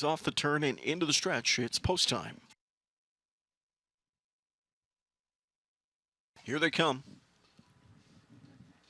Off the turn and into the stretch. It's post time. Here they come.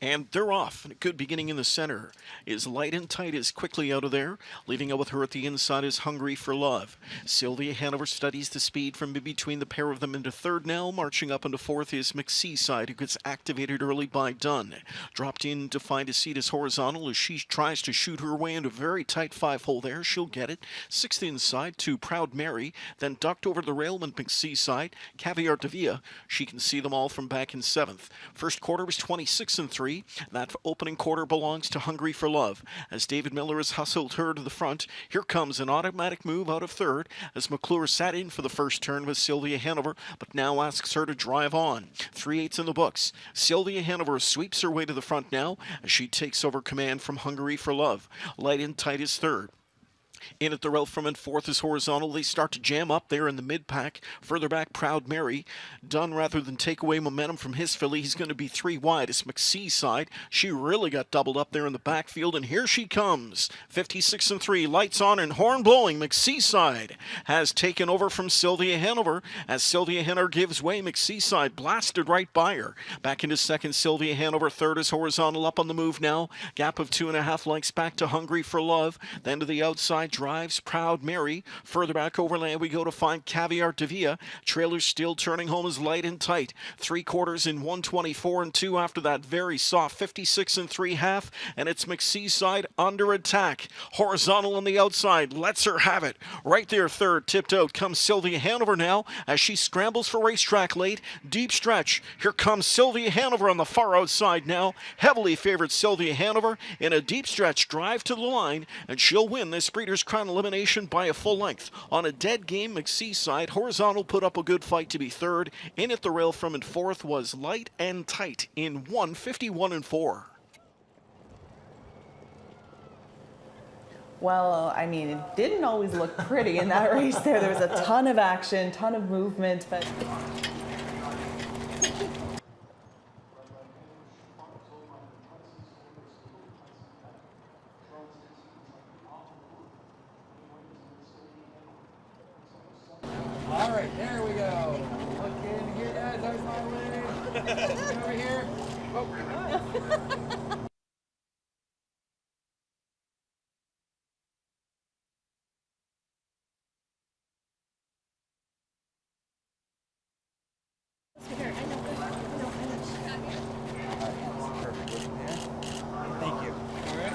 And they're off. And a good beginning in the center is Light and Tight is quickly out of there. Leaving out with her at the inside is Hungry for Love. Sylvia Hanover studies the speed from between the pair of them into third now. Marching up into fourth is McSEASIDE, who gets activated early by Dunn. Dropped in to find a seat as horizontal as she tries to shoot her way into a very tight five-hole there. She'll get it. Sixth inside to Proud Mary. Then ducked over the rail and McSEASIDE. Caviar de Villa. She can see them all from back in seventh. First quarter was 26-3. That opening quarter belongs to Hungry for Love. As David Miller has hustled her to the front, here comes an automatic move out of third as McClure sat in for the first turn with Sylvia Hanover, but now asks her to drive on. 3/8 in the books. Sylvia Hanover sweeps her way to the front now as she takes over command from Hungry for Love. Light and Tight is third. In at the rail from and fourth is horizontal. They start to jam up there in the mid-pack. Further back, Proud Mary. Dunn, rather than take away momentum from his filly, he's going to be three wide. It's McSEASIDE. She really got doubled up there in the backfield, and here she comes. 56-3. Lights on and horn blowing. McSEASIDE has taken over from Sylvia Hanover. As Sylvia Hanover gives way, McSEASIDE blasted right by her. Back into second, Sylvia Hanover. Third is horizontal, up on the move now. Gap of 2.5 lengths back to Hungry for Love. Then to the outside drives Proud Mary. Further back overland we go to find Caviar de Villa. Trailers still turning home as Light and Tight. 3/4 in 124-2 after that very soft 56-3.5, and it's McSEASIDE under attack. Horizontal on the outside, lets her have it. Right there third, tipped out comes Sylvia Hanover now as she scrambles for racetrack late. Deep stretch. Here comes Sylvia Hanover on the far outside now. Heavily favored Sylvia Hanover in a deep stretch drive to the line, and she'll win this Breeders' Crown elimination by a full length. On a dead game, McSEASIDE horizontal put up a good fight to be third. In at the rail from and fourth was Light and Tight in 151-4. Well, I mean, it didn't always look pretty in that race there. There was a ton of action, ton of movement, but... All right, there we go. Look in here, guys. There's my wing. Get over here. Oh. Thank you. All right.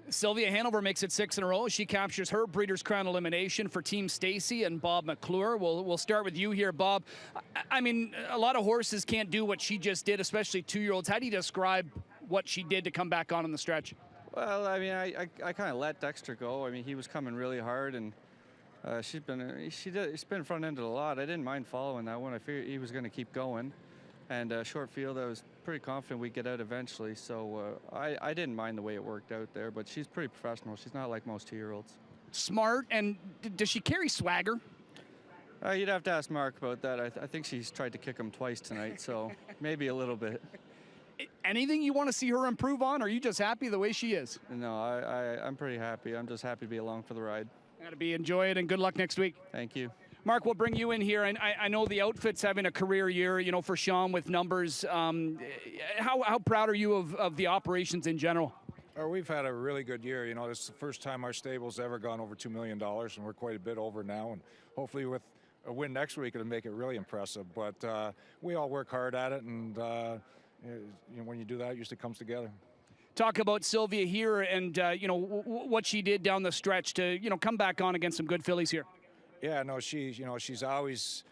Sylvia Hanover makes it 6 in a row. She captures her Breeders' Crown elimination for Team Stacey and Bob McClure. We'll start with you here, Bob. I mean, a lot of horses can't do what she just did, especially two-year-olds. How do you describe what she did to come back on the stretch? Well, I mean, I kind of let Dexter go. I mean, he was coming really hard, and she's been front ended a lot. I didn't mind following that one. I figured he was going to keep going. And short field, I was pretty confident we'd get out eventually. So I didn't mind the way it worked out there. But she's pretty professional. She's not like most two-year-olds. Smart. And does she carry swagger? You'd have to ask Mark about that. I think she's tried to kick him twice tonight, so maybe a little bit. Anything you want to see her improve on, or are you just happy the way she is? No, I'm pretty happy. I'm just happy to be along for the ride. Gotta be. Enjoy it, and good luck next week. Thank you. Mark, we'll bring you in here, and I know the outfit's having a career year, you know, for Shawn with numbers. How proud are you of the operations in general? We've had a really good year. You know, this is the first time our stable's ever gone over $2 million, and we're quite a bit over now. And hopefully with a win next week, it'll make it really impressive. But we all work hard at it, and you know, when you do that, it usually comes together. Talk about Sylvia here and, you know, what she did down the stretch to, you know, come back on against some good fillies here. Yeah, no, she's always,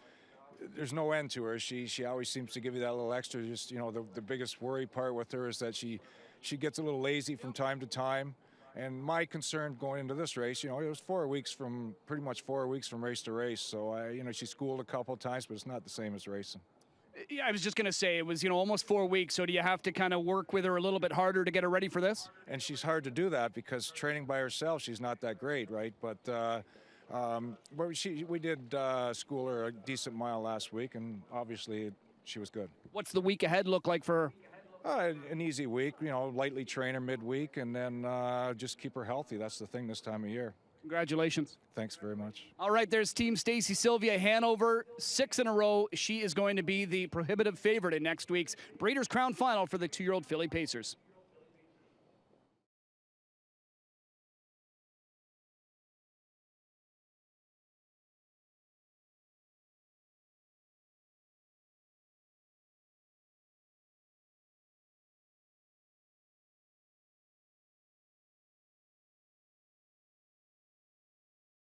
there's no end to her. She always seems to give you that little extra. Just, you know, the biggest worry part with her is that she gets a little lazy from time to time. And my concern going into this race, you know, it was pretty much 4 weeks from race to race. So, you know, she schooled a couple of times, but it's not the same as racing. Yeah, I was just going to say, it was, you know, almost 4 weeks. So do you have to kind of work with her a little bit harder to get her ready for this? And she's hard to do that because training by herself, she's not that great, right? But we did school her a decent mile last week, and obviously she was good. What's the week ahead look like for her? An easy week, you know, lightly train her midweek, and then just keep her healthy. That's the thing this time of year. Congratulations. Thanks very much. All right, there's Team Stacey. SYLVIA Hanover, 6 in a row. She is going to be the prohibitive favorite in next week's Breeders' Crown Final for the 2-year-old filly Pacers.